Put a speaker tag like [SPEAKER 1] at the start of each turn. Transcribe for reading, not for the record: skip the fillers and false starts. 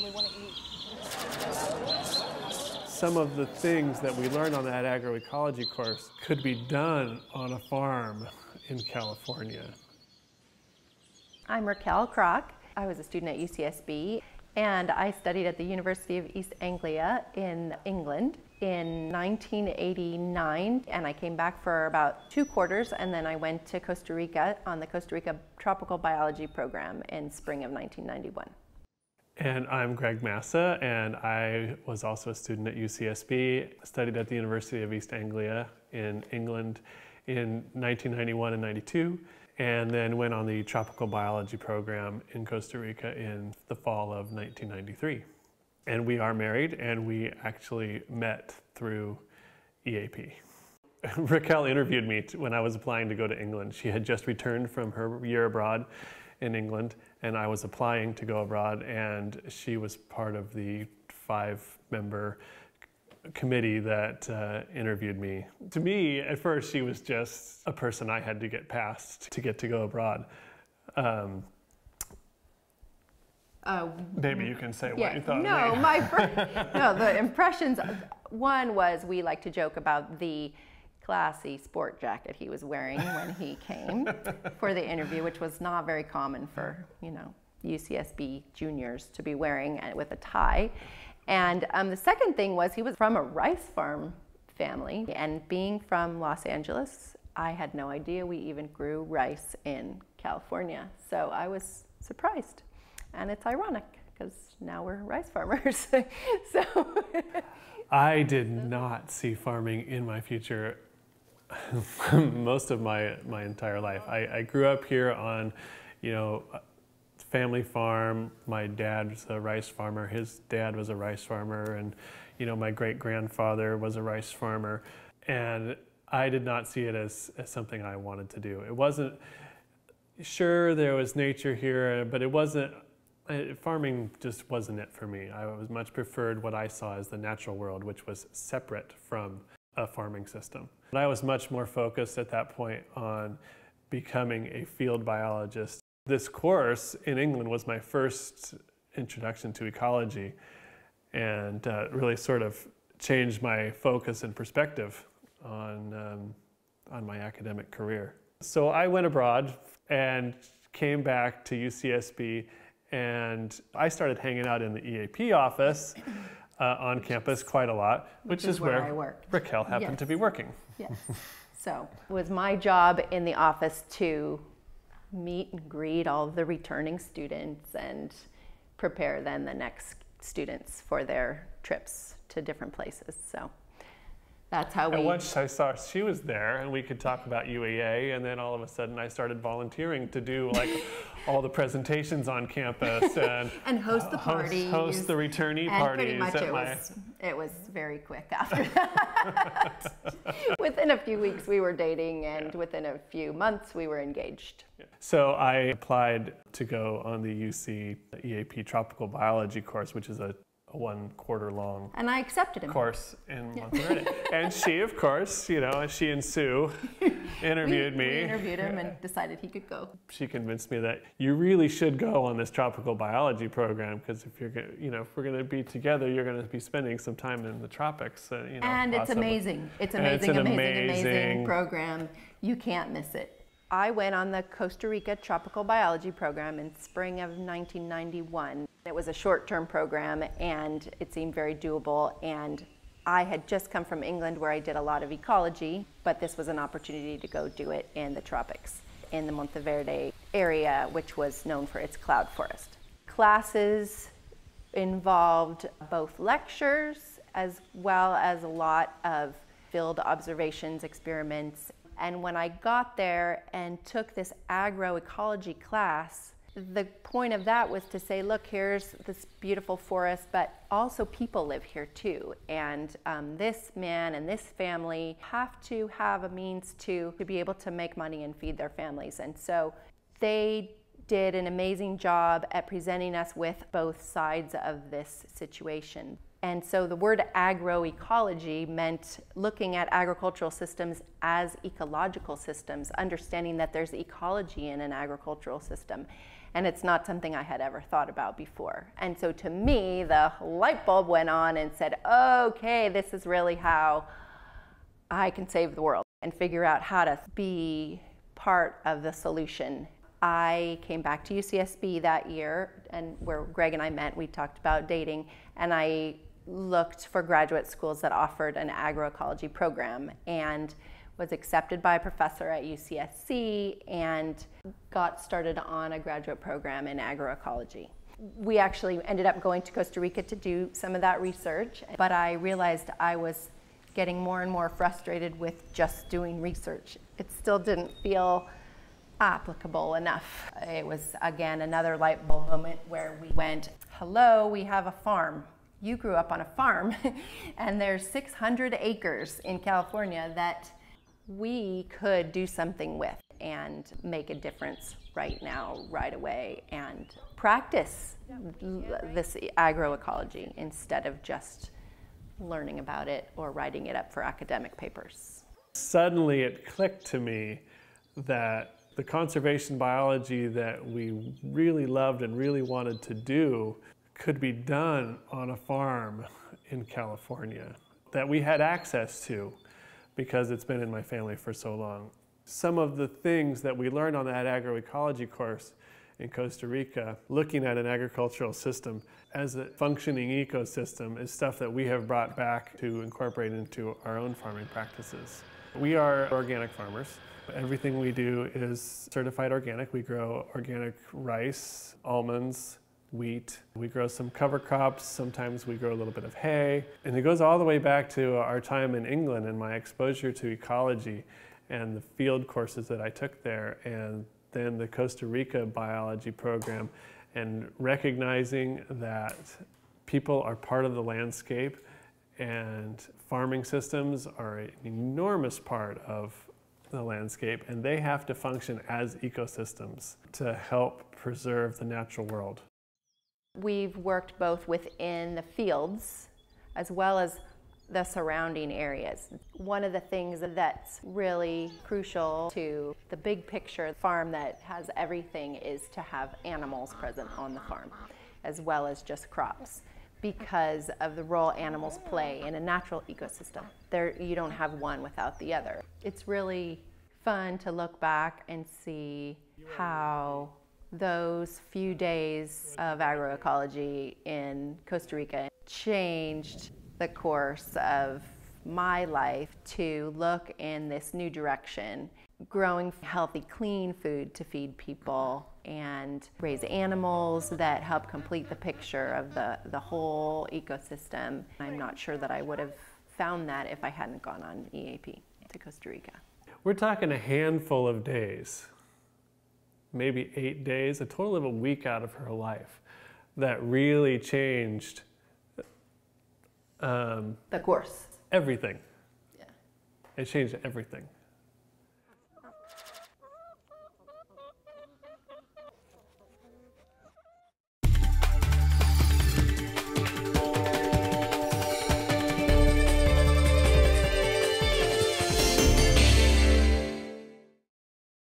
[SPEAKER 1] We want to eat.
[SPEAKER 2] Some of the things that we learned on that agroecology course could be done on a farm in California.
[SPEAKER 3] I'm Raquel Krach. I was a student at UCSB, and I studied at the University of East Anglia in England in 1989, and I came back for about 2 quarters, and then I went to Costa Rica on the Costa Rica Tropical Biology program in spring of 1991.
[SPEAKER 2] And I'm Greg Massa, and I was also a student at UCSB, studied at the University of East Anglia in England in 1991 and 92, and then went on the Tropical Biology program in Costa Rica in the fall of 1993. And we are married, and we actually met through EAP. Raquel interviewed me when I was applying to go to England. She had just returned from her year abroad in England, and I was applying to go abroad, and she was part of the 5-member committee that interviewed me. To me, at first, she was just a person I had to get past to get to go abroad. Maybe you can say what you thought of me.
[SPEAKER 3] No, the impressions, one was we like to joke about the classy sport jacket he was wearing when he came for the interview, which was not very common for, UCSB juniors to be wearing with a tie. And the second thing was he was from a rice farm family, and being from Los Angeles, I had no idea we even grew rice in California. So I was surprised. And it's ironic because now we're rice farmers. So
[SPEAKER 2] I did not see farming in my future most of my entire life. I grew up here on, family farm. My dad was a rice farmer. His dad was a rice farmer, and my great-grandfather was a rice farmer. And I did not see it as something I wanted to do. It wasn't, sure there was nature here, but it wasn't, farming just wasn't it for me. I was much preferred what I saw as the natural world, which was separate from a farming system. But I was much more focused at that point on becoming a field biologist. This course in England was my first introduction to ecology, and really sort of changed my focus and perspective on my academic career. So I went abroad and came back to UCSB, and I started hanging out in the EAP office on campus quite a lot, which is where
[SPEAKER 3] I worked.
[SPEAKER 2] Raquel happened to be working.
[SPEAKER 3] Yes. So it was my job in the office to meet and greet all of the returning students and prepare then the next students for their trips to different places. So that's how we...
[SPEAKER 2] And once I saw she was there and we could talk about UEA, and then all of a sudden I started volunteering to do all the presentations on campus and
[SPEAKER 3] host the parties.
[SPEAKER 2] Host the returnee parties.
[SPEAKER 3] Pretty much it was very quick after that. Within a few weeks we were dating, and within a few months we were engaged.
[SPEAKER 2] So I applied to go on the UC EAP Tropical Biology course, which is a 1/4 long
[SPEAKER 3] and I accepted him.
[SPEAKER 2] Course in Monterrey. And she, of course, she and Sue interviewed me.
[SPEAKER 3] We interviewed him and decided he could go.
[SPEAKER 2] She convinced me that you really should go on this tropical biology program, because if you're if we're going to be together, you're going to be spending some time in the tropics.
[SPEAKER 3] And it's amazing. It's amazing program. You can't miss it. I went on the Costa Rica Tropical Biology program in spring of 1991. It was a short-term program, and it seemed very doable, and I had just come from England where I did a lot of ecology, but this was an opportunity to go do it in the tropics, in the Monteverde area, which was known for its cloud forest. Classes involved both lectures as well as a lot of field observations, experiments. And when I got there and took this agroecology class, the point of that was to say, look, here's this beautiful forest, but also people live here too. And this man and this family have to have a means to be able to make money and feed their families. And so they did an amazing job at presenting us with both sides of this situation. And so the word agroecology meant looking at agricultural systems as ecological systems, understanding that there's ecology in an agricultural system. And it's not something I had ever thought about before. And so to me, the light bulb went on and said, okay, this is really how I can save the world and figure out how to be part of the solution. I came back to UCSB that year, and where Greg and I met, we talked about dating, and I looked for graduate schools that offered an agroecology program, and was accepted by a professor at UCSC and got started on a graduate program in agroecology. We actually ended up going to Costa Rica to do some of that research, but I realized I was getting more and more frustrated with just doing research. It still didn't feel applicable enough. It was, again, another light bulb moment where we went, hello, we have a farm. You grew up on a farm, and there's 600 acres in California that we could do something with and make a difference right now, right away, and practice this agroecology instead of just learning about it or writing it up for academic papers.
[SPEAKER 2] Suddenly it clicked to me that the conservation biology that we really loved and really wanted to do could be done on a farm in California that we had access to because it's been in my family for so long. Some of the things that we learned on that agroecology course in Costa Rica, looking at an agricultural system as a functioning ecosystem, is stuff that we have brought back to incorporate into our own farming practices. We are organic farmers. Everything we do is certified organic. We grow organic rice, almonds, wheat. We grow some cover crops. Sometimes we grow a little bit of hay. And it goes all the way back to our time in England and my exposure to ecology and the field courses that I took there, and then the Costa Rica biology program, and recognizing that people are part of the landscape and farming systems are an enormous part of the landscape, and they have to function as ecosystems to help preserve the natural world.
[SPEAKER 3] We've worked both within the fields as well as the surrounding areas. One of the things that's really crucial to the big picture farm that has everything is to have animals present on the farm, as well as just crops, because of the role animals play in a natural ecosystem. You don't have one without the other. It's really fun to look back and see how those few days of agroecology in Costa Rica changed the course of my life to look in this new direction, growing healthy, clean food to feed people and raise animals that help complete the picture of the whole ecosystem. I'm not sure that I would have found that if I hadn't gone on EAP to Costa Rica.
[SPEAKER 2] We're talking a handful of days, maybe 8 days, a total of a week out of her life that really changed
[SPEAKER 3] the course.
[SPEAKER 2] Everything.
[SPEAKER 3] Yeah.
[SPEAKER 2] It changed everything.